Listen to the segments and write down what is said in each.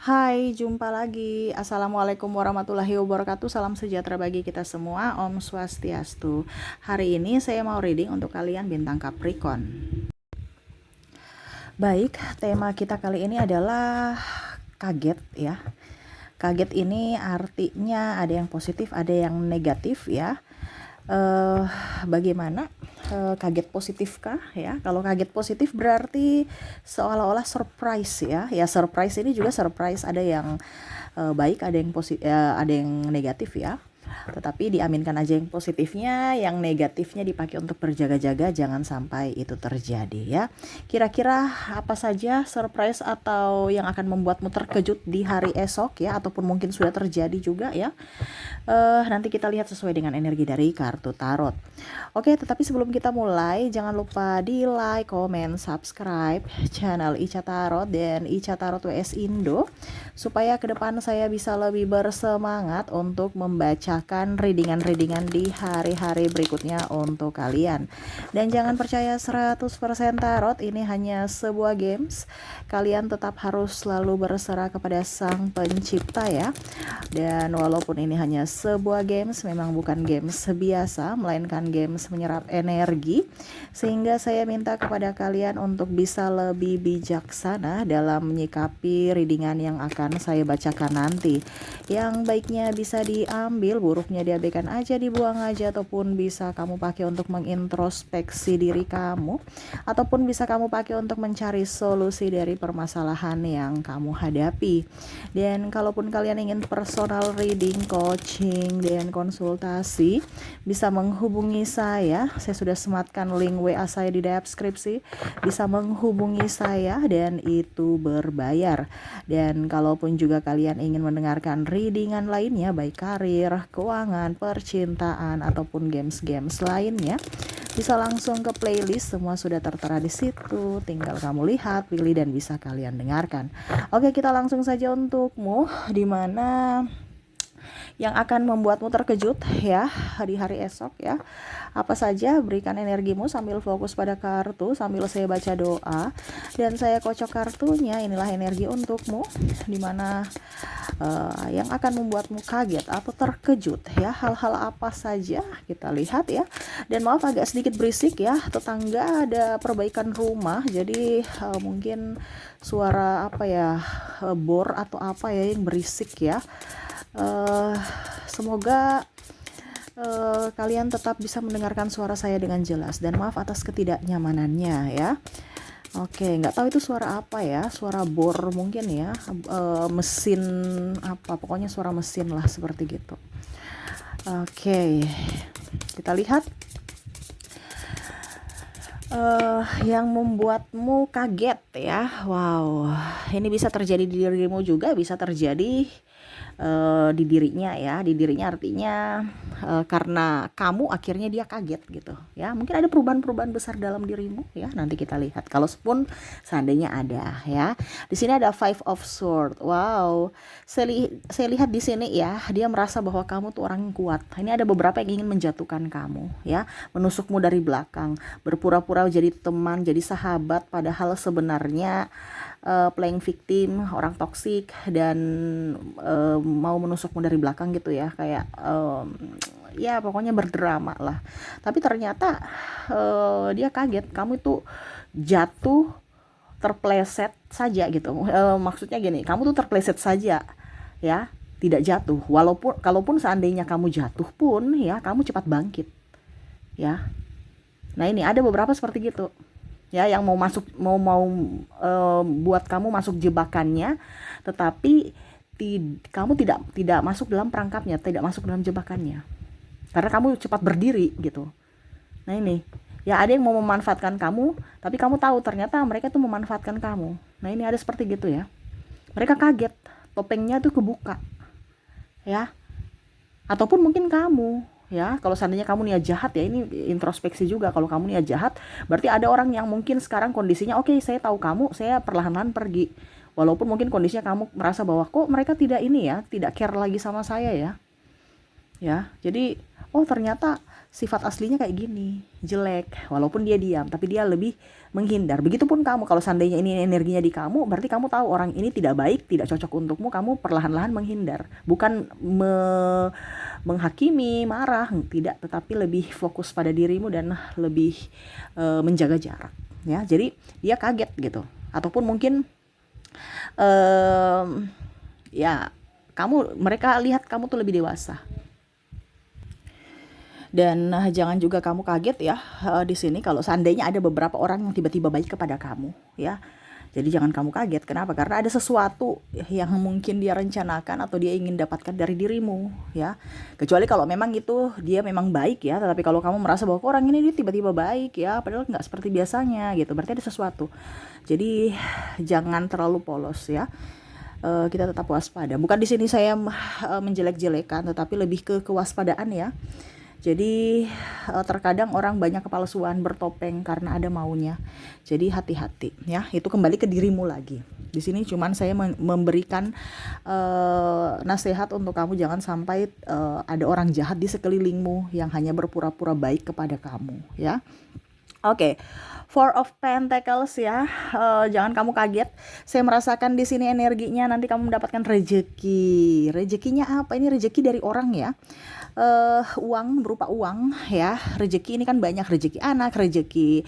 Hai, jumpa lagi. Assalamualaikum warahmatullahi wabarakatuh. Salam sejahtera bagi kita semua. Om Swastiastu. Hari ini saya mau reading untuk kalian bintang Capricorn. Baik, tema kita kali ini adalah kaget ya. Kaget ini artinya ada yang positif, ada yang negatif ya. Bagaimana kaget positifkah ya? Kalau kaget positif berarti seolah-olah surprise ya. Ya surprise ini juga surprise, ada yang baik, ada yang ada yang negatif ya. Tetapi diaminkan aja yang positifnya, yang negatifnya dipakai untuk berjaga-jaga jangan sampai itu terjadi ya. Kira-kira apa saja surprise atau yang akan membuatmu terkejut di hari esok ya, ataupun mungkin sudah terjadi juga ya. Nanti kita lihat sesuai dengan energi dari kartu tarot. Oke, tetapi sebelum kita mulai, jangan lupa di like, comment, subscribe channel Ica Tarot dan Ica Tarot WS Indo, supaya ke depan saya bisa lebih bersemangat untuk membacakan readingan-readingan di hari-hari berikutnya untuk kalian. Dan jangan percaya 100% tarot, ini hanya sebuah games. Kalian tetap harus selalu berserah kepada Sang Pencipta ya. Dan walaupun ini hanya sebuah games, memang bukan games biasa, melainkan games menyerap energi, sehingga saya minta kepada kalian untuk bisa lebih bijaksana dalam menyikapi readingan yang akan saya bacakan nanti. Yang baiknya bisa diambil, buruknya diabaikan aja, dibuang aja, ataupun bisa kamu pakai untuk mengintrospeksi diri kamu, ataupun bisa kamu pakai untuk mencari solusi dari permasalahan yang kamu hadapi. Dan kalaupun kalian ingin personal reading, coaching, dan konsultasi, bisa menghubungi saya sudah sematkan link WA saya di deskripsi. Bisa menghubungi saya dan itu berbayar. Dan kalaupun juga kalian ingin mendengarkan readingan lainnya, baik karir, keuangan, percintaan, ataupun games-games lainnya, bisa langsung ke playlist, semua sudah tertera di situ. Tinggal kamu lihat, pilih, dan bisa kalian dengarkan. Oke, kita langsung saja untukmu, dimana yang akan membuatmu terkejut ya di hari esok ya. Apa saja, berikan energimu sambil fokus pada kartu, sambil saya baca doa dan saya kocok kartunya. Inilah energi untukmu, dimana yang akan membuatmu kaget atau terkejut ya. Hal-hal apa saja kita lihat ya. Dan maaf agak sedikit berisik ya, tetangga ada perbaikan rumah, jadi mungkin suara apa ya, bor atau apa ya yang berisik ya. Semoga kalian tetap bisa mendengarkan suara saya dengan jelas, dan maaf atas ketidaknyamanannya ya. Oke, nggak tahu itu suara apa ya, suara bor mungkin ya, mesin apa, pokoknya suara mesin lah seperti gitu. Oke, kita lihat yang membuatmu kaget ya. Wow, ini bisa terjadi di dirimu juga, bisa terjadi di dirinya ya. Di dirinya artinya karena kamu akhirnya dia kaget gitu ya. Mungkin ada perubahan-perubahan besar dalam dirimu ya. Nanti kita lihat. Kalau pun seandainya ada ya. Di sini ada Five of Swords. Wow, saya lihat di sini ya, dia merasa bahwa kamu tuh orang yang kuat. Ini ada beberapa yang ingin menjatuhkan kamu ya, menusukmu dari belakang, berpura-pura jadi teman, jadi sahabat, padahal sebenarnya playing victim, orang toksik, dan mau menusukmu dari belakang gitu ya, kayak ya pokoknya berdrama lah. Tapi ternyata dia kaget kamu itu jatuh, terpleset saja gitu. Maksudnya gini, kamu tuh terpleset saja ya, tidak jatuh. Walaupun kalaupun seandainya kamu jatuh pun ya, kamu cepat bangkit ya. Nah ini ada beberapa seperti gitu ya, yang mau masuk, mau buat kamu masuk jebakannya, tetapi kamu tidak masuk dalam perangkapnya, tidak masuk dalam jebakannya, karena kamu cepat berdiri gitu. Nah ini ya, ada yang mau memanfaatkan kamu, tapi kamu tahu ternyata mereka tuh memanfaatkan kamu. Nah ini ada seperti gitu ya, mereka kaget, topengnya tuh kebuka ya. Ataupun mungkin kamu ya, kalau seandainya kamu niat jahat ya, ini introspeksi juga. Kalau kamu niat jahat, berarti ada orang yang mungkin sekarang kondisinya oke, saya tahu kamu, saya perlahan-lahan pergi. Walaupun mungkin kondisinya kamu merasa bahwa kok mereka tidak ini ya, tidak care lagi sama saya ya. Ya, jadi oh ternyata sifat aslinya kayak gini, jelek. Walaupun dia diam, tapi dia lebih menghindar. Begitupun kamu, kalau seandainya ini energinya di kamu, berarti kamu tahu orang ini tidak baik, tidak cocok untukmu, kamu perlahan-lahan menghindar. Bukan menghakimi, marah, tidak, tetapi lebih fokus pada dirimu dan lebih menjaga jarak. Ya, jadi dia kaget gitu. Ataupun mungkin ya mereka lihat kamu tuh lebih dewasa. Dan jangan juga kamu kaget ya di sini kalau seandainya ada beberapa orang yang tiba-tiba baik kepada kamu ya. Jadi jangan kamu kaget. Kenapa? Karena ada sesuatu yang mungkin dia rencanakan atau dia ingin dapatkan dari dirimu ya. Kecuali kalau memang itu dia memang baik ya. Tetapi kalau kamu merasa bahwa orang ini dia tiba-tiba baik ya, padahal nggak seperti biasanya gitu, berarti ada sesuatu. Jadi jangan terlalu polos ya. Kita tetap waspada. Bukan di sini saya menjelek-jelekan, tetapi lebih ke kewaspadaan ya. Jadi terkadang orang banyak kepalsuan bertopeng karena ada maunya. Jadi hati-hati ya. Itu kembali ke dirimu lagi. Di sini cuman saya memberikan nasihat untuk kamu, jangan sampai ada orang jahat di sekelilingmu yang hanya berpura-pura baik kepada kamu ya. Oke. Four of Pentacles ya. Jangan kamu kaget. Saya merasakan di sini energinya nanti kamu mendapatkan rezeki. Rezekinya apa? Ini rezeki dari orang ya. Uang, berupa uang ya. Rezeki ini kan banyak, rezeki anak, rezeki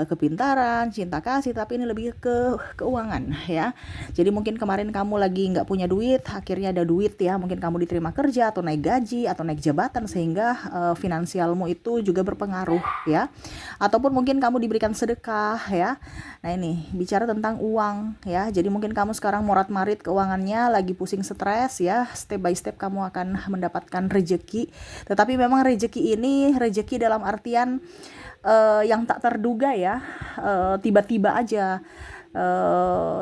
kepintaran, cinta kasih, tapi ini lebih ke keuangan ya. Jadi mungkin kemarin kamu lagi nggak punya duit, akhirnya ada duit ya. Mungkin kamu diterima kerja atau naik gaji atau naik jabatan, sehingga finansialmu itu juga berpengaruh ya. Ataupun mungkin kamu diberikan sedekah ya. Nah ini bicara tentang uang ya. Jadi mungkin kamu sekarang morat-marit keuangannya, lagi pusing, stres ya. Step by step kamu akan mendapatkan rezeki. Tetapi memang rezeki ini rezeki dalam artian yang tak terduga ya. Tiba-tiba aja.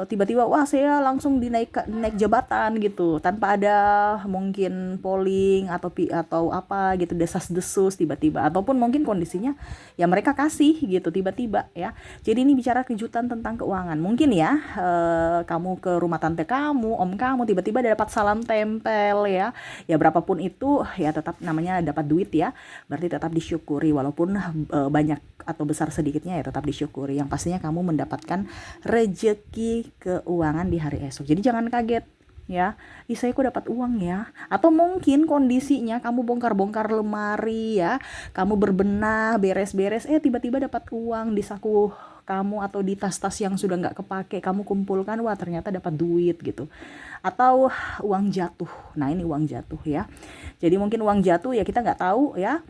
Tiba-tiba wah saya langsung naik jabatan gitu, tanpa ada mungkin polling atau apa gitu, desas-desus tiba-tiba, ataupun mungkin kondisinya ya mereka kasih gitu tiba-tiba ya. Jadi ini bicara kejutan tentang keuangan. Mungkin ya kamu ke rumah tante kamu, om kamu, tiba-tiba dapat salam tempel ya. Ya berapapun itu ya tetap namanya dapat duit ya. Berarti tetap disyukuri, walaupun banyak atau besar sedikitnya ya tetap disyukuri. Yang pastinya kamu mendapatkan rezeki keuangan di hari esok. Jadi jangan kaget ya, saya kok dapat uang ya. Atau mungkin kondisinya kamu bongkar-bongkar lemari ya, kamu berbenah, beres-beres, tiba-tiba dapat uang di saku kamu atau di tas-tas yang sudah nggak kepake, kamu kumpulkan, wah ternyata dapat duit gitu. Atau uang jatuh. Nah ini uang jatuh ya. Jadi mungkin uang jatuh ya, kita nggak tahu ya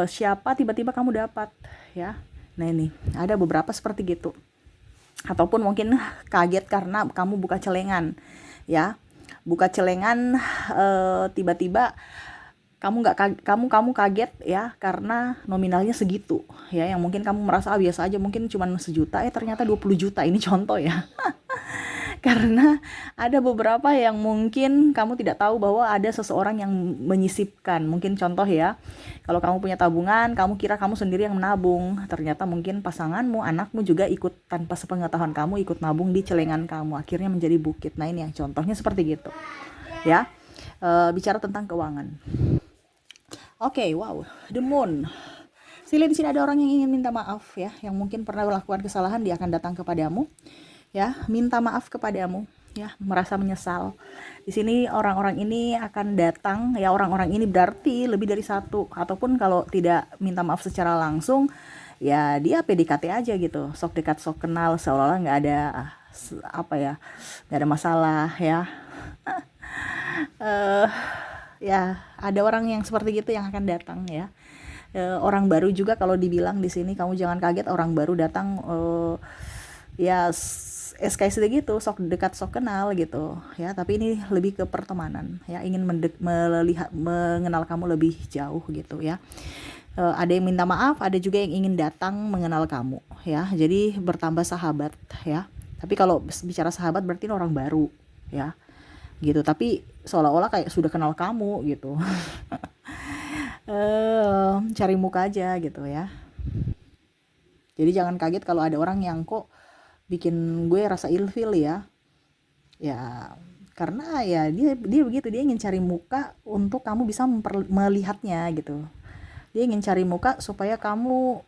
siapa, tiba-tiba kamu dapat ya. Nah ini ada beberapa seperti gitu. Ataupun mungkin kaget karena kamu buka celengan ya, buka celengan tiba-tiba kamu kaget ya karena nominalnya segitu ya, yang mungkin kamu merasa biasa aja, mungkin cuma 1 juta ternyata 20 juta. Ini contoh ya. Karena ada beberapa yang mungkin kamu tidak tahu bahwa ada seseorang yang menyisipkan. Mungkin contoh ya, kalau kamu punya tabungan, kamu kira kamu sendiri yang menabung, ternyata mungkin pasanganmu, anakmu juga ikut tanpa sepengetahuan kamu, ikut nabung di celengan kamu, akhirnya menjadi bukit. Nah ini yang contohnya seperti gitu ya. Bicara tentang keuangan. Oke, wow, the moon. Sila di sini ada orang yang ingin minta maaf ya, yang mungkin pernah melakukan kesalahan, dia akan datang kepadamu ya, minta maaf kepadamu ya, merasa menyesal. Di sini orang-orang ini akan datang ya. Orang-orang ini berarti lebih dari satu, ataupun kalau tidak minta maaf secara langsung ya dia PDKT aja gitu, sok dekat sok kenal, seolah-olah nggak ada nggak ada masalah ya. Ya ada orang yang seperti gitu yang akan datang ya. Orang baru juga kalau dibilang di sini, kamu jangan kaget orang baru datang ya kayak gitu, sok dekat sok kenal gitu ya. Tapi ini lebih ke pertemanan ya, ingin mengenal kamu lebih jauh gitu ya. Ada yang minta maaf, ada juga yang ingin datang mengenal kamu ya. Jadi bertambah sahabat ya. Tapi kalau bicara sahabat berarti ini orang baru ya gitu, tapi seolah-olah kayak sudah kenal kamu gitu. Cari muka aja gitu ya. Jadi jangan kaget kalau ada orang yang kok bikin gue rasa ilfil ya. Ya karena ya dia begitu, dia ingin cari muka untuk kamu bisa melihatnya gitu. Dia ingin cari muka supaya kamu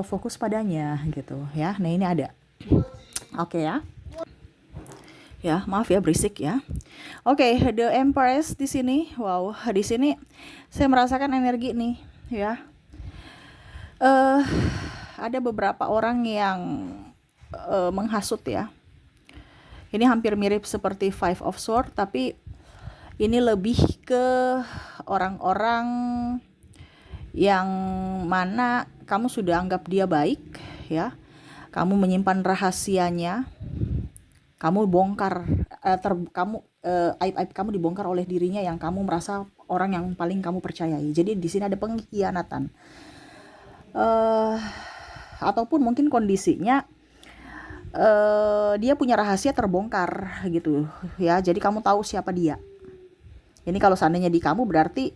fokus padanya gitu ya. Nah, ini ada. Oke ya. Ya, maaf ya berisik ya. Oke, The Empress di sini. Wow, di sini saya merasakan energi nih ya. eh ada beberapa orang yang menghasut ya. Ini hampir mirip seperti Five of Swords, tapi ini lebih ke orang-orang yang mana kamu sudah anggap dia baik ya. Kamu menyimpan rahasianya, kamu bongkar aib-aib kamu dibongkar oleh dirinya yang kamu merasa orang yang paling kamu percayai. Jadi di sini ada pengkhianatan. Ataupun mungkin kondisinya dia punya rahasia terbongkar gitu ya. Jadi kamu tahu siapa dia. Ini kalau seandainya di kamu berarti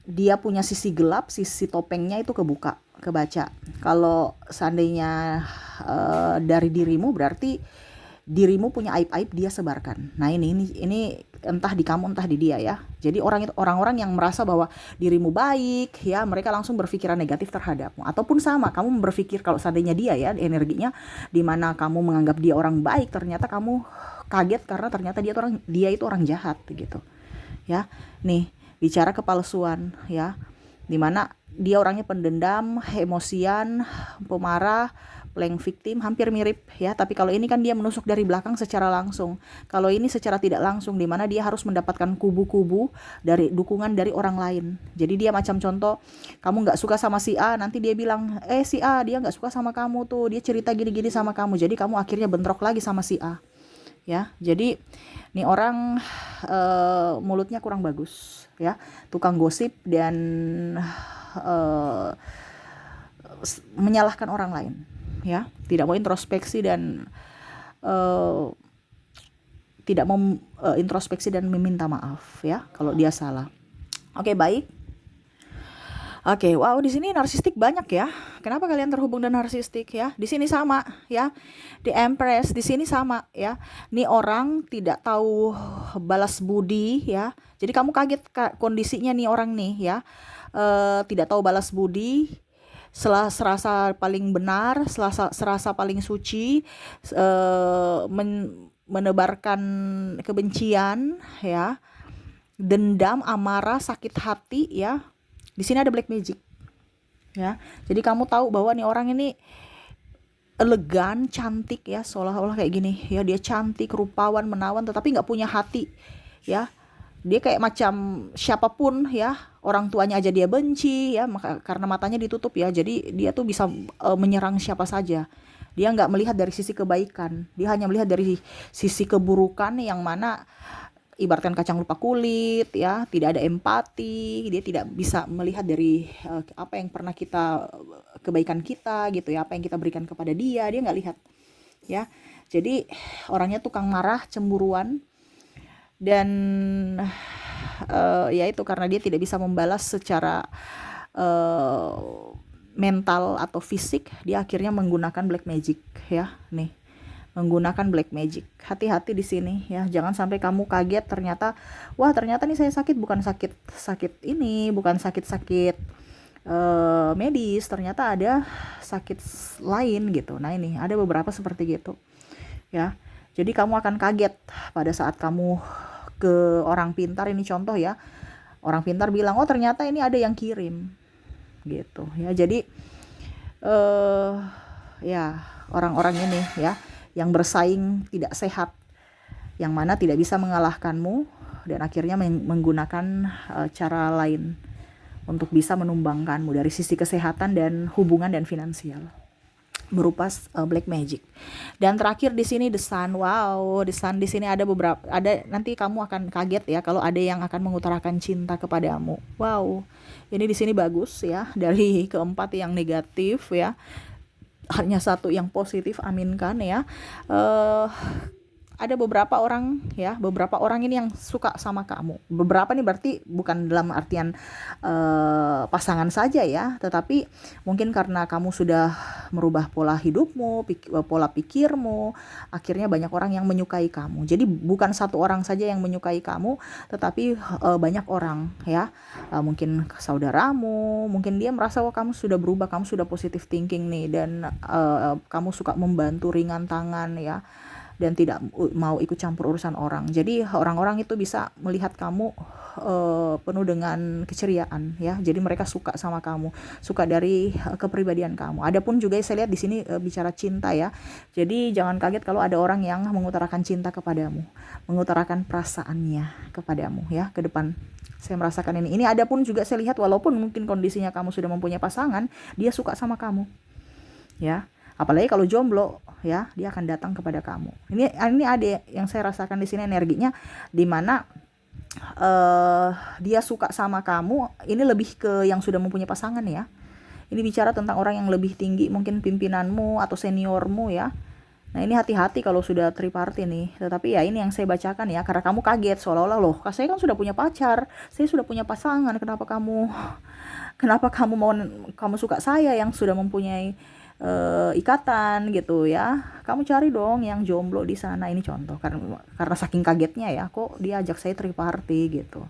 dia punya sisi gelap, sisi topengnya itu kebaca. Kalau seandainya dari dirimu berarti dirimu punya aib-aib dia sebarkan. Nah, ini entah di kamu entah di dia ya. Jadi orang-orang yang merasa bahwa dirimu baik ya, mereka langsung berpikiran negatif terhadapmu. Ataupun sama, kamu berpikir kalau seandainya dia ya, energinya di mana kamu menganggap dia orang baik, ternyata kamu kaget karena ternyata dia itu orang jahat gitu. Ya. Nih, bicara kepalsuan ya. Di mana dia orangnya pendendam, emosian, pemarah, playing victim, hampir mirip ya. Tapi kalau ini kan dia menusuk dari belakang secara langsung. Kalau ini secara tidak langsung, di mana dia harus mendapatkan kubu-kubu dari dukungan dari orang lain. Jadi dia macam contoh, kamu nggak suka sama si A, nanti dia bilang, si A dia nggak suka sama kamu tuh, dia cerita gini-gini sama kamu. Jadi kamu akhirnya bentrok lagi sama si A. Ya, jadi nih orang mulutnya kurang bagus ya, tukang gosip dan menyalahkan orang lain ya, tidak mau introspeksi dan tidak mau introspeksi dan meminta maaf ya kalau dia salah. Oke, baik. Oke, wow, di sini narsistik banyak ya. Kenapa kalian terhubung dengan narsistik ya? Di sini sama ya. The Empress di sini sama ya. Nih orang tidak tahu balas budi ya. Jadi kamu kaget kondisinya nih orang nih ya. Tidak tahu balas budi, serasa paling benar, serasa paling suci, menebarkan kebencian ya, dendam, amarah, sakit hati ya. Di sini ada black magic ya. Jadi kamu tahu bahwa nih orang ini elegan, cantik ya, seolah-olah kayak gini ya, dia cantik, rupawan, menawan, tetapi nggak punya hati ya. Dia kayak macam siapapun ya, orang tuanya aja dia benci ya, karena matanya ditutup ya. Jadi dia tuh bisa menyerang siapa saja. Dia nggak melihat dari sisi kebaikan, dia hanya melihat dari sisi keburukan, yang mana ibaratkan kacang lupa kulit ya, tidak ada empati, dia tidak bisa melihat dari apa yang pernah kebaikan kita gitu ya, apa yang kita berikan kepada dia nggak lihat ya. Jadi orangnya tukang marah, cemburuan, dan ya itu karena dia tidak bisa membalas secara mental atau fisik, dia akhirnya menggunakan black magic ya. Nih, menggunakan black magic. Hati-hati di sini ya, jangan sampai kamu kaget ternyata nih saya sakit, bukan sakit ini, bukan sakit medis, ternyata ada sakit lain gitu. Nah, ini ada beberapa seperti gitu ya. Jadi kamu akan kaget pada saat kamu ke orang pintar, ini contoh ya, orang pintar bilang, oh ternyata ini ada yang kirim gitu ya. Jadi ya orang-orang ini ya yang bersaing tidak sehat, yang mana tidak bisa mengalahkanmu dan akhirnya menggunakan cara lain untuk bisa menumbangkanmu dari sisi kesehatan dan hubungan dan finansial berupa black magic. Dan terakhir di sini the sun. Wow, the sun di sini ada nanti kamu akan kaget ya kalau ada yang akan mengutarakan cinta kepadamu. Wow. Ini di sini bagus ya, dari keempat yang negatif ya. Hanya satu yang positif, aminkan ya. ada beberapa orang ya, beberapa orang ini yang suka sama kamu. Beberapa nih berarti bukan dalam artian pasangan saja ya, tetapi mungkin karena kamu sudah merubah pola hidupmu, pola pikirmu, akhirnya banyak orang yang menyukai kamu. Jadi bukan satu orang saja yang menyukai kamu, tetapi banyak orang ya. Mungkin saudaramu, mungkin dia merasa wah kamu sudah berubah, kamu sudah positive thinking nih, dan kamu suka membantu ringan tangan ya, dan tidak mau ikut campur urusan orang. Jadi orang-orang itu bisa melihat kamu penuh dengan keceriaan ya. Jadi mereka suka sama kamu, suka dari kepribadian kamu. Adapun juga saya lihat di sini bicara cinta ya. Jadi jangan kaget kalau ada orang yang mengutarakan cinta kepadamu, mengutarakan perasaannya kepadamu ya ke depan. Saya merasakan ini. Ini ada pun juga saya lihat walaupun mungkin kondisinya kamu sudah mempunyai pasangan, dia suka sama kamu. Ya. Apalagi kalau jomblo ya, dia akan datang kepada kamu. Ini ada yang saya rasakan di sini energinya, di mana dia suka sama kamu. Ini lebih ke yang sudah mempunyai pasangan ya. Ini bicara tentang orang yang lebih tinggi, mungkin pimpinanmu atau seniormu ya. Nah ini hati-hati kalau sudah triparty nih. Tetapi ya ini yang saya bacakan ya, karena kamu kaget seolah-olah loh, saya kan sudah punya pacar, saya sudah punya pasangan, kenapa kamu mau, kamu suka saya yang sudah mempunyai ikatan gitu ya. Kamu cari dong yang jomblo di sana. Ini contoh karena saking kagetnya ya, kok dia ajak saya triparty gitu.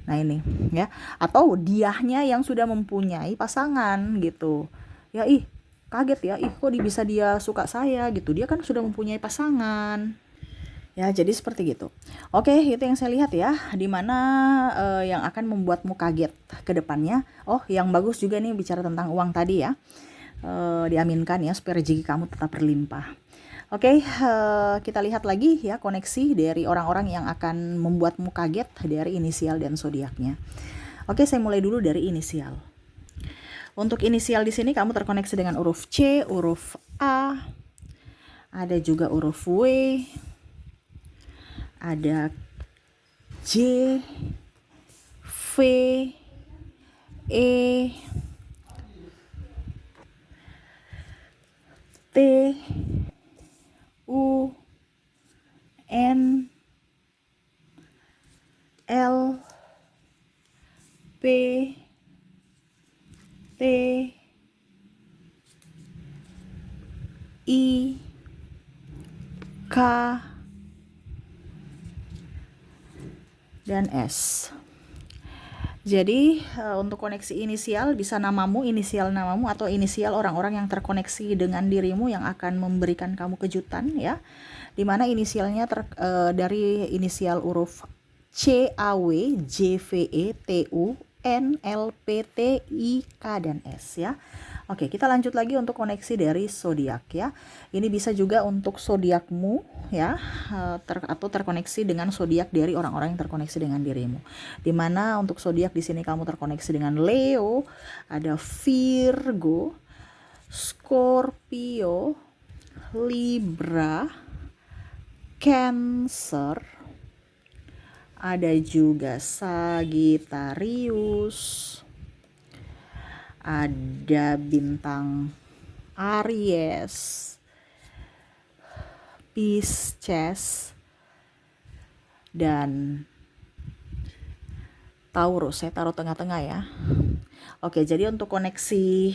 Nah ini ya, atau diahnya yang sudah mempunyai pasangan gitu ya, kaget ya, kok bisa dia suka saya gitu, dia kan sudah mempunyai pasangan ya. Jadi seperti gitu. Oke, itu yang saya lihat ya, dimana yang akan membuatmu kaget ke depannya. Oh yang bagus juga nih bicara tentang uang tadi ya, diaminkan ya supaya rezeki kamu tetap berlimpah. Oke, kita lihat lagi ya koneksi dari orang-orang yang akan membuatmu kaget dari inisial dan zodiaknya. Oke, saya mulai dulu dari inisial. Untuk inisial di sini kamu terkoneksi dengan huruf C, huruf A, ada juga huruf W, ada J, V, E, T, U, N, L, P, T, I, K, dan S. Jadi untuk koneksi inisial bisa namamu, inisial namamu, atau inisial orang-orang yang terkoneksi dengan dirimu yang akan memberikan kamu kejutan ya. Dimana inisialnya dari inisial huruf C, A, W, J, V, E, T, U, N, L, P, T, I, K, dan S ya. Oke, kita lanjut lagi untuk koneksi dari zodiak ya. Ini bisa juga untuk zodiakmu ya, atau terkoneksi dengan zodiak dari orang-orang yang terkoneksi dengan dirimu. Dimana untuk zodiak di sini kamu terkoneksi dengan Leo, ada Virgo, Scorpio, Libra, Cancer, ada juga Sagittarius, ada bintang Aries, Pisces, dan Taurus. Saya taruh tengah-tengah ya. Oke, jadi untuk koneksi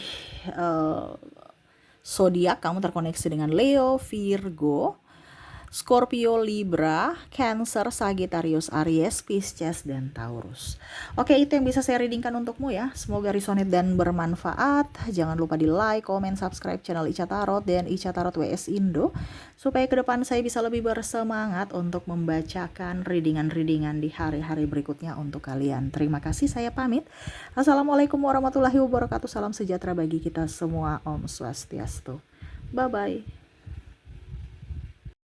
zodiak kamu terkoneksi dengan Leo, Virgo, Scorpio, Libra, Cancer, Sagittarius, Aries, Pisces, dan Taurus. Oke, itu yang bisa saya readingkan untukmu ya. Semoga resonate dan bermanfaat. Jangan lupa di like, comment, subscribe channel Ica Tarot dan Ica Tarot WS Indo, supaya ke depan saya bisa lebih bersemangat untuk membacakan readingan-readingan di hari-hari berikutnya untuk kalian. Terima kasih, saya pamit. Assalamualaikum warahmatullahi wabarakatuh. Salam sejahtera bagi kita semua. Om Swastiastu. Bye-bye.